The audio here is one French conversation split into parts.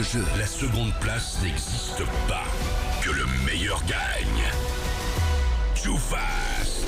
ce jeu, la seconde place n'existe pas. Que le meilleur gagne. Too Fast.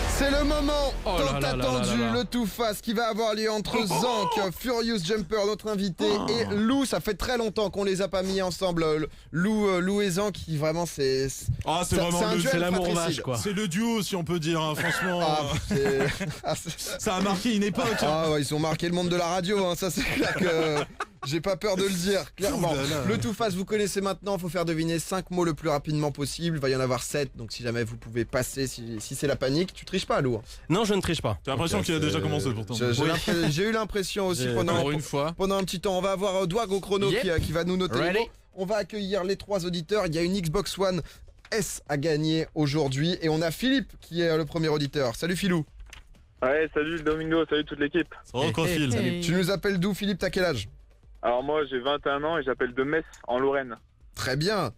C'est le moment Oh tant là là là attendu, là là. le Too Fast qui va avoir lieu entre Zank, Furious Jumper, notre invité, et Lou. Ça fait très longtemps qu'on les a pas mis ensemble. Lou et Zank, qui vraiment c'est... Ah, c'est ça- vraiment un le, duel c'est l'amour fratricide. vache, quoi. c'est le duo, si on peut dire, hein, franchement. Ça a marqué une époque. Ah ouais, ils ont marqué le monde de la radio, hein, ça c'est clair que... J'ai pas peur de le dire, clairement. Ouh là là. Le Too Fast, vous connaissez maintenant, il faut faire deviner 5 mots le plus rapidement possible. Il va y en avoir 7, donc si jamais vous pouvez passer, si c'est la panique, tu triches pas, Lou. Non, je ne triche pas. J'ai l'impression qu'il a déjà commencé pourtant. J'ai eu l'impression aussi Encore une fois. pendant un petit temps. On va avoir Douag au chrono Yep. qui va nous noter les Ready. mots. On va accueillir les 3 auditeurs. Il y a une Xbox One S à gagner aujourd'hui. Et on a Philippe qui est le premier auditeur. Salut Philou. Ouais, salut Domingo, salut toute l'équipe. Oh, quoi, Phil. Tu nous appelles d'où Philippe? T'as quel âge? Alors moi j'ai 21 ans et j'appelle de Metz en Lorraine. Très bien.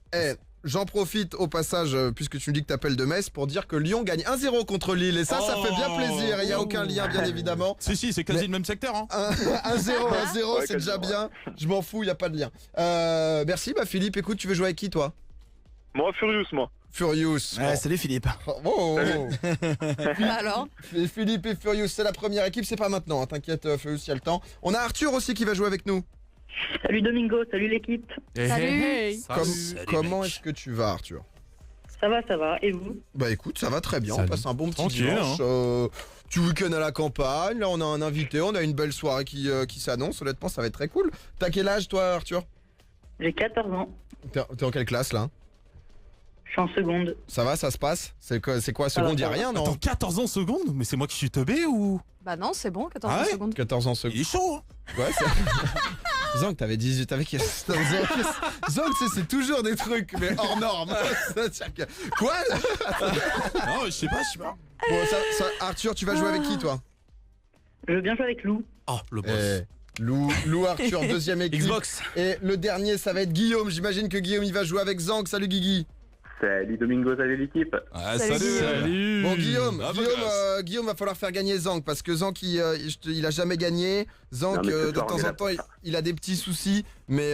J'en profite au passage, puisque tu me dis que t'appelles de Metz, pour dire que Lyon gagne 1-0 contre Lille. Et ça fait bien plaisir. Il n'y a aucun lien, bien évidemment. Si, c'est quasi le même secteur. Hein. 1-0, Ouais, c'est déjà quasiment, bien. Je m'en fous, il n'y a pas de lien. Merci, Philippe. Écoute, tu veux jouer avec qui, toi? Moi Furious moi. Furious. Ouais, salut Philippe. Alors Philippe et Furious, c'est la première équipe, c'est pas maintenant, hein, t'inquiète Furious, il y a le temps. On a Arthur aussi qui va jouer avec nous. Salut Domingo, salut l'équipe. Salut. Comment est-ce que tu vas Arthur? Ça va, et vous? Bah écoute, ça va très bien, Salut. on passe un bon petit Tranquille, dimanche. Petit week-end à la campagne, là on a un invité, on a une belle soirée qui s'annonce, honnêtement ça va être très cool. T'as quel âge toi Arthur? J'ai 14 ans, T'es en quelle classe là? je suis en seconde. Ça va, ça se passe? C'est quoi Ça va, seconde, ça y'a va. rien non? Attends, 14 ans seconde? Mais c'est moi qui suis teubé ou? Bah non, c'est bon, 14 Ah ouais secondes. 14 ans seconde. Il est chaud, hein. Ouais, c'est... Zank, t'avais 18, t'avais quel... Zank, c'est toujours des trucs, mais hors normes. Quoi? Non, je sais pas. Bon, Arthur, tu vas jouer avec qui, toi? Je veux bien jouer avec Lou. Oh, le boss. Lou, Arthur, deuxième équipe. Xbox. Et le dernier, ça va être Guillaume. J'imagine que Guillaume, il va jouer avec Zank. Salut, Guigui. Salut Domingo, salut l'équipe. Ah, Salut, salut. Salut. Bon, Guillaume, Ah, bah, grâce. Guillaume, va falloir faire gagner Zank parce que Zank, il a jamais gagné. Zank, Non, mais ce de soir, on temps est en là temps, pour ça. il a des petits soucis, mais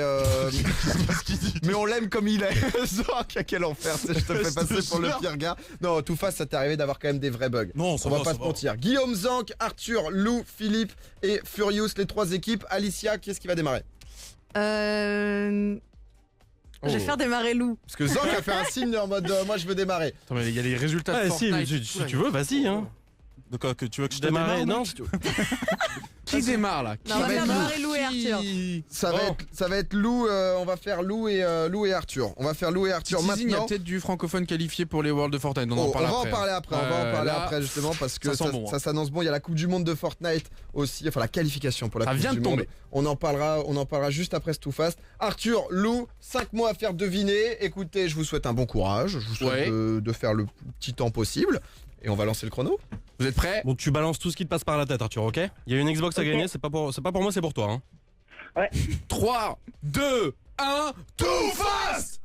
mais on l'aime comme il est. Zank, quel enfer, je te fais Je te passer pour le jure. pire gars. Non, tout face, ça t'est arrivé d'avoir quand même des vrais bugs. Non, On ça va va, pas ça se va. mentir. Guillaume, Zank, Arthur, Lou, Philippe et Furious, les 3 équipes. Alicia, qui est-ce qui va démarrer? Je vais faire démarrer Lou. Parce que Zank a fait un signe en mode moi je veux démarrer. Attends, mais il y a les résultats de Ah, Oh. Fortnite. si tu veux, vas-y. Hein. De quoi, que tu veux que je te Démarrer, démarre non. Qui démarre là? Non, on va va faire être démarrer Lou et Arthur. Ça va être Lou, on va faire Lou et Arthur. On va faire Lou et Arthur Teasing, il y a maintenant. peut-être du francophone qualifié pour les Worlds de Fortnite. On en On parle va en après. parler après, on va en parler là, après justement parce que ça sent bon, hein. ça s'annonce bon. Il y a la Coupe du Monde de Fortnite aussi, enfin la qualification pour la Ça Coupe vient du de tomber. Monde. On en parlera juste après ce Too Fast. Arthur, Lou, 5 mots à faire deviner. Écoutez, je vous souhaite un bon courage. Je vous souhaite de faire le plus petit temps possible. Et on va lancer le chrono. Vous êtes prêts? Bon, tu balances tout ce qui te passe par la tête, Arthur, ok? Il y a une Xbox à Ok. gagner, c'est pas pour moi, c'est pour toi. Hein. 3, 2, 1, Too Fast!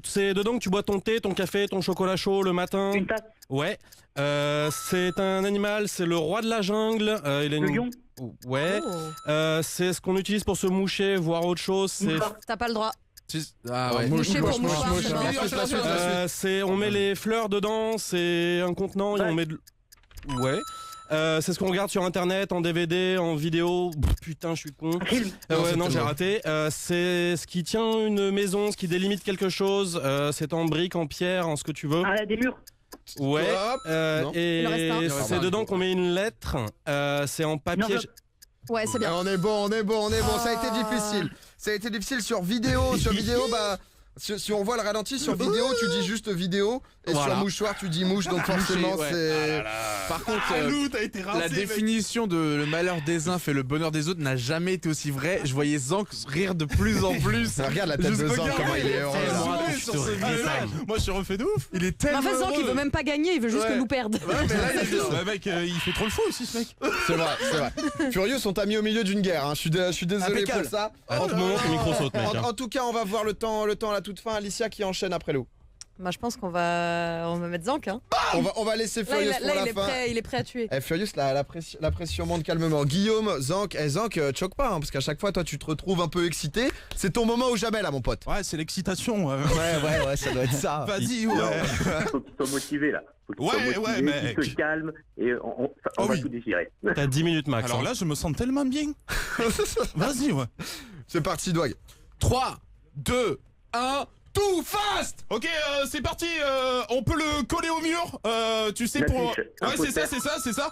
C'est dedans que tu bois ton thé, ton café, ton chocolat chaud le matin. Une tasse, Ouais. C'est un animal, c'est le roi de la jungle. Il a le une... lion, Ouais. Oh. C'est ce qu'on utilise pour se moucher, voir autre chose. C'est mouchoir, T'as pas le droit. Ah ouais. Moucher pour mouchoir, c'est mort. on met les fleurs dedans, c'est un contenant et Ouais. on met de... Ouais. C'est ce qu'on regarde sur internet, en DVD, en vidéo. Putain, je suis con. un film, Ouais, non, c'était j'ai moi. raté. C'est ce qui tient une maison, ce qui délimite quelque chose. C'est en briques, en pierre, en ce que tu veux. des murs, Ouais. Hop. Non. Et Il en reste un. Il en reste c'est un. dedans qu'on met une lettre. C'est en une papier. enveloppe, Ouais, c'est bien. Ah, on est bon. Ça a été difficile. Ça a été difficile sur vidéo. Sur vidéo, bah. Si on voit le ralenti sur vidéo, tu dis juste vidéo. Et Voilà. sur mouchoir, tu dis mouche. Donc forcément, ouais. c'est. Par contre, Lou, t'as été rincé. la définition de le malheur des uns fait le bonheur des autres n'a jamais été aussi vraie. Je voyais Zank rire de plus en plus. Regarde la tête de Zank, comment il est heureux. là. tellement là. sur ce Ah, moi, je suis refait de ouf. Il est Mais tellement en fait, Zank, il heureux. veut même pas gagner, il veut juste Ouais. que Lou perde. Ouais, mais là, le mec, il fait trop le fou aussi, ce mec. C'est vrai. Furieux, on t'a mis au milieu d'une guerre. Hein. Je suis désolé Impeccable. pour ça. En ce moment, ton micro saute, mec. En tout cas, on va voir le temps à la toute fin. Alicia qui enchaîne après Lou. Bah, je pense qu'on va mettre Zank. Hein. On va laisser Là, Furious pour la fin. il est prêt à tuer. Furious, la pression monte calmement. Guillaume, Zank, choque pas, hein, parce qu'à chaque fois, toi, tu te retrouves un peu excité. C'est ton moment ou jamais, là, mon pote. Ouais, c'est l'excitation. Ouais, ça doit être ça. Vas-y, ouais. Faut qu'il soit motivé là. Faut qu'il soit motivé, ouais, mec. qu'il se calme et on va tout déchirer. T'as 10 minutes max. Alors là, je me sens tellement bien. Vas-y, ouais. C'est parti, Dwag. 3, 2, 1, too fast. Ok, c'est parti. On peut le coller au mur. Tu sais, pour. L'affiche, Ouais, un c'est ça, poster. c'est ça.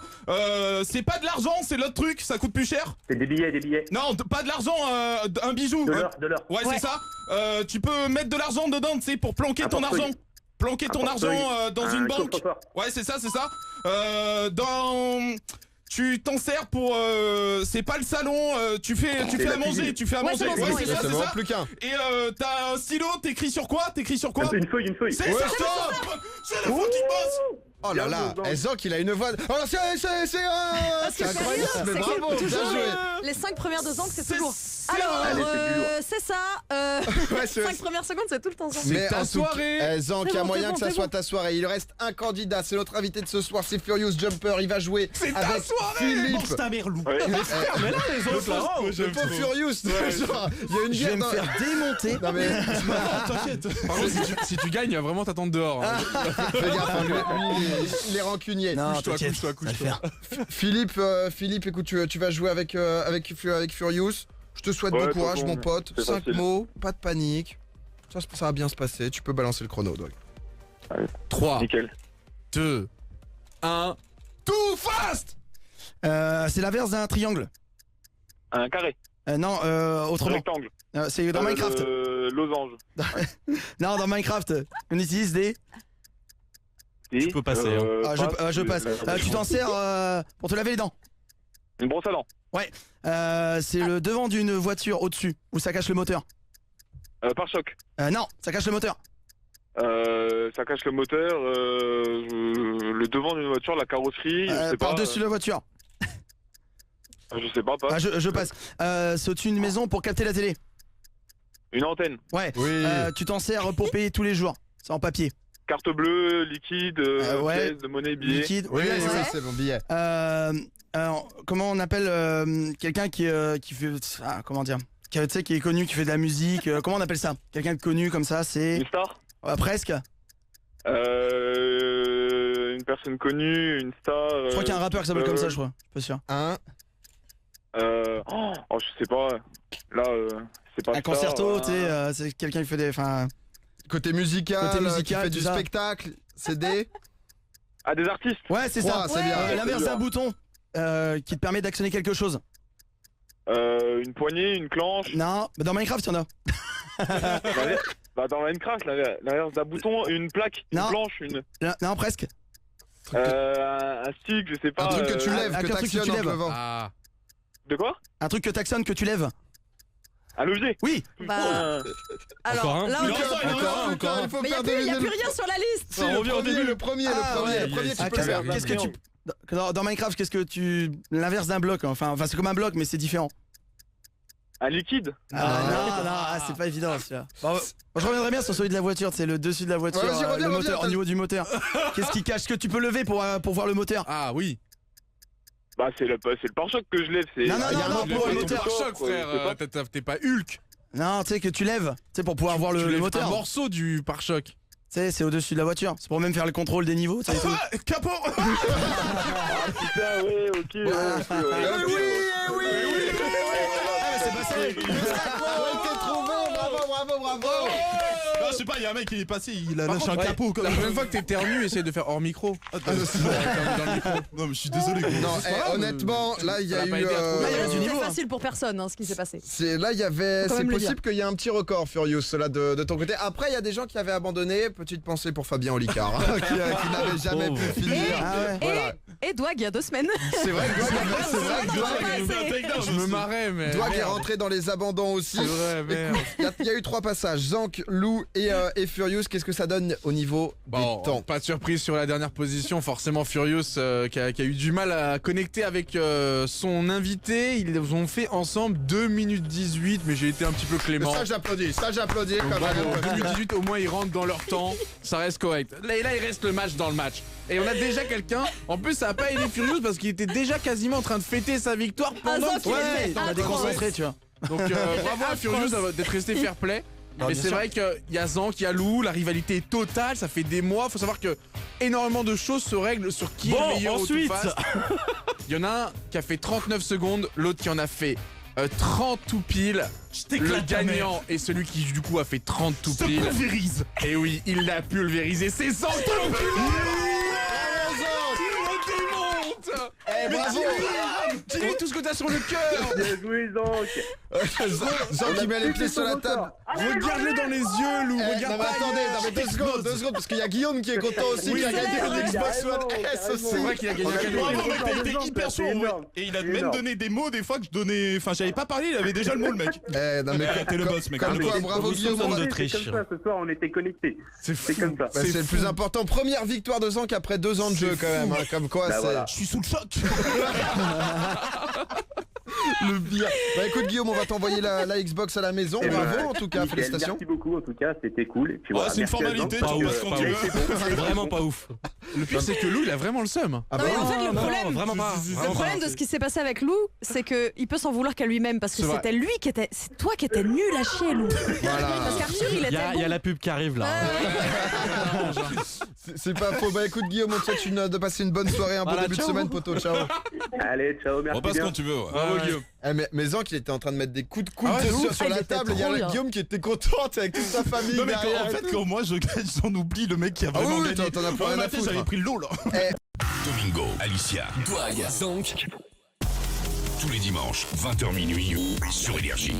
C'est pas de l'argent, c'est l'autre truc. Ça coûte plus cher. C'est des billets. Non, pas de l'argent, un bijou. De l'or. Ouais, c'est ça. Tu peux mettre de l'argent dedans, tu sais, pour planquer Un ton portefeuille. argent. Planquer ton portefeuille. argent dans une banque. coffre-fort. Ouais, c'est ça. Tu t'en sers pour. C'est pas le salon. Tu fais à la manger. cuisine. Tu fais à Ouais, manger. c'est bon, Ouais, c'est ça, C'est c'est bon, ça. plus qu'un. Et t'as un stylo. T'écris sur quoi Une feuille. C'est Ouais, ça. stop. C'est le faux qui bosse. Oh là Bien là, joué, Zank, il a une voix. Oh, c'est incroyable, c'est mais bravo, que bien toujours joué. les 5 premières de Zank, c'est C'est- toujours. c'est- Alors, Allez, c'est du lourd. c'est ça. Ouais, c'est- 5 premières secondes, c'est tout le temps Zank. Mais ta en tout soirée. cas, Zank, il y C'est a bon, moyen c'est bon, que ça c'est soit bon. ta soirée. Il reste un candidat, c'est notre invité de ce soir, c'est Furious Jumper. Il va jouer C'est ta avec soirée. Philippe. ta mère loup. Ouais. Mais là, les autres, là. oh, Le pauvre Furious, genre, il y a une guerre dans... démonter. Non mais, T'inquiète. Par contre, si tu gagnes, il va vraiment t'attendre dehors. Hein. fais gaffe, hein, lui, il est rancunier. Non, Couche-toi, t'inquiète, couche-toi, ça va le couche-toi. faire. Philippe, écoute, tu vas jouer avec Furious. Je te souhaite Ouais, bon de courage, toute mon façon, pote. c'est 5 facile. mots, pas de panique. Ça va bien se passer. Tu peux balancer le chrono, Dwag. 3, Nickel. 2, 1, too fast. C'est l'inverse d'un triangle. Un carré. Non, autrement. Rectangle. C'est dans Minecraft. Losange. Non, dans Minecraft, on utilise des. Tu peux passer, hein. Je passe. Tu t'en sers pour te laver les dents. Une brosse à dents. C'est le devant d'une voiture au-dessus, où ça cache le moteur. Pare-choc. Non, ça cache le moteur. Ça cache le moteur. Le devant d'une voiture, la carrosserie. Je sais pas. Par-dessus la voiture. Je sais pas. Ah, je passe. C'est au-dessus d'une maison pour capter la télé. Une antenne. Ouais. Oui. Tu t'en sers pour payer tous les jours. C'est en papier. Carte bleue, liquide, ouais. pièce de monnaie, billet. Liquide. Oui, c'est ça. c'est bon billet. Comment on appelle quelqu'un qui fait. Ah, comment dire, tu sais, qui est connu, qui fait de la musique. Comment on appelle ça? Quelqu'un de connu comme ça, c'est. Une star. Presque. Une personne connue, une star. Je crois qu'il y a un rappeur qui s'appelle comme ça, je crois. Je suis pas sûr. Je sais pas. Là, c'est pas Un star, concerto, tu sais, c'est quelqu'un qui fait des. Enfin. Côté musical, qui fait tout du ça. spectacle, CD. Ah, des artistes. Ouais, c'est ça. C'est bien. L'inverse c'est d'un bien. bouton qui te permet d'actionner quelque chose. Une poignée, une clenche. Non, mais dans Minecraft, il y en a. Bah, dans Minecraft, l'inverse d'un bouton, une plaque, une Non. planche, une. Non, presque. Un stick, je sais pas. Un truc que tu lèves, un que truc que tu t'actionnes en te lèves. levant. Ah. De quoi? Un truc que t'actionnes, que tu lèves. Un levier. Oui. Bah, alors, Encore un là, Encore un. Il faut mais il faire n'y a deviner plus rien sur la liste. Si, le premier, tu peux le faire. Qu'est-ce que tu. Dans Minecraft, qu'est-ce que tu. L'inverse d'un bloc, enfin c'est comme un bloc, mais c'est différent. Un liquide. Non, c'est pas évident celui-là. Bon, je reviendrai bien sur celui de la voiture, c'est le dessus de la voiture, Ouais, vas-y, reviens, le moteur, reviens, au niveau du moteur. Qu'est-ce qui cache? Que tu peux lever pour voir le moteur? Ah oui. Bah, c'est le pare-choc que je lève. C'est... Non, il y a un non, autre pour le moteur. moteur. Choc, frère. T'es pas Hulk. Non, tu sais que tu lèves, tu sais, pour pouvoir voir Tu le lèves moteur. un Tu morceau du pare-choc. sais, c'est au-dessus de la voiture. C'est pour même faire le contrôle des niveaux, tu sais, et tout. Ah, capot. Putain, ouais, ok. Oui. C'est passé. Bravo. Ah, je sais pas, il y a un mec qui est passé, il a lâché un Ouais. capot comme La prochaine fois que t'éternues, essaye de faire hors micro. Non, mais je suis désolé. gros. Non, C'est pas grave, honnêtement, là il y a ça eu. l'a pas aidé à trouver. Là, il y a du C'était niveau, hein. facile pour personne, ce qui s'est passé. Là, il y avait. Faut quand C'est même le possible qu'il y ait un petit record, Furious, là, de ton côté. Après, il y a des gens qui avaient abandonné. Petite pensée pour Fabien Olicard, hein, qui n'avait jamais pu finir. Ah ouais. Voilà. et Dwag il y a 2 semaines. C'est vrai que Je me marrais, mais. Dwag est rentré dans les abandons aussi. C'est vrai, merde. Il y a eu 3 passages, Zank, Lou et Furious. Qu'est-ce que ça donne au niveau des temps? Pas de surprise sur la dernière position, forcément Furious qui a eu du mal à connecter avec son invité. Ils ont fait ensemble 2 minutes 18, mais j'ai été un petit peu clément. Ça j'applaudis Donc, quand bravo, même. 2 minutes 18, au moins ils rentrent dans leur temps, ça reste correct. Là il reste le match dans le match. Et on a déjà quelqu'un, en plus ça a pas aidé Furious parce qu'il était déjà quasiment en train de fêter sa victoire pendant Zank, il Ouais, était on a atroce. déconcentré, tu vois. Donc bravo à Furious d'être resté fair play. Non, Mais bien c'est sûr. vrai qu'il y a Zank, il y a Lou, la rivalité est totale, ça fait des mois. Faut savoir que énormément de choses se règlent sur qui est le meilleur ensuite. au Too Fast. Il y en a un qui a fait 39 secondes, l'autre qui en a fait 30 tout pile. Le gagnant est celui qui du coup a fait 30 tout pile. Pulvérise. Et oui, il l'a pulvérisé, c'est Zank qui Bravo. Dis-lui tout ce que t'as sur le cœur. Bien joué, Zank. Zank qui met les pieds sur la table. Regarde-le dans les yeux, Lou. Non mais Regarde pas attendez, ailleurs. non mais 2 secondes, parce qu'il y a Guillaume qui est content aussi, Oui, qui a c'est gagné vrai, une Xbox carrément, One S carrément. aussi. C'est vrai qu'il a gagné un cadeau. Bravo, énorme. mec, t'as été hyper C'est chaud. énorme. Et il a C'est même énorme. donné des mots des fois que je donnais. Enfin, j'avais pas parlé, il avait déjà le mot, le mec. Non mais T'es le boss, mec. comme t'es le quoi, boss. bravo Guillaume. soupçonne on va- de C'est triche. comme ça, ce soir on était connectés. C'est C'est comme ça. Bah, c'est le plus important. Première victoire de Zank après 2 ans de jeu quand même. Hein. Comme quoi, Bah, c'est voilà. Je suis sous le choc. le pire. Bah écoute Guillaume, on va t'envoyer la Xbox à la maison. Eh ben, Bravo en tout cas, nickel. félicitations. Merci beaucoup en tout cas, c'était cool. Et puis Oh, voilà, c'est une merci à formalité, Zank. tu passes quand tu veux. Vraiment pas ouf. Le pire, c'est que Lou, il a vraiment le seum. Ah Non, bah mais en oui. fait, le non, problème, vraiment pas. le problème de ce qui s'est passé avec Lou, c'est qu'il peut s'en vouloir qu'à lui-même parce que C'est vrai. c'était lui qui était. C'est toi qui étais nul à chier, Lou. Voilà. Parce qu'Arthur, il Il était y a bon. la pub qui arrive là. C'est pas faux. Bah écoute Guillaume, on te souhaite de passer une bonne soirée, un bon Voilà, début de ciao. semaine poteau. Ciao. Allez, ciao, merci Repasse bien. quand tu veux. ouais. Bravo, Guillaume. Mais Zank il était en train de mettre des coups de coude Ah ouais, sur, ouf. sur Ah, la il était table. Il y trop a bien. Guillaume qui était contente avec toute sa famille Non mais derrière. en fait quand moi je gagne j'en oublie le mec qui a Ah vraiment oui, oui, gagné. t'en as plus Dans rien ma à tête, foutre. j'avais pris le lot là. Domingo, Alicia, Dwag, Zank. Tous les dimanches, 20h minuit sur Énergie.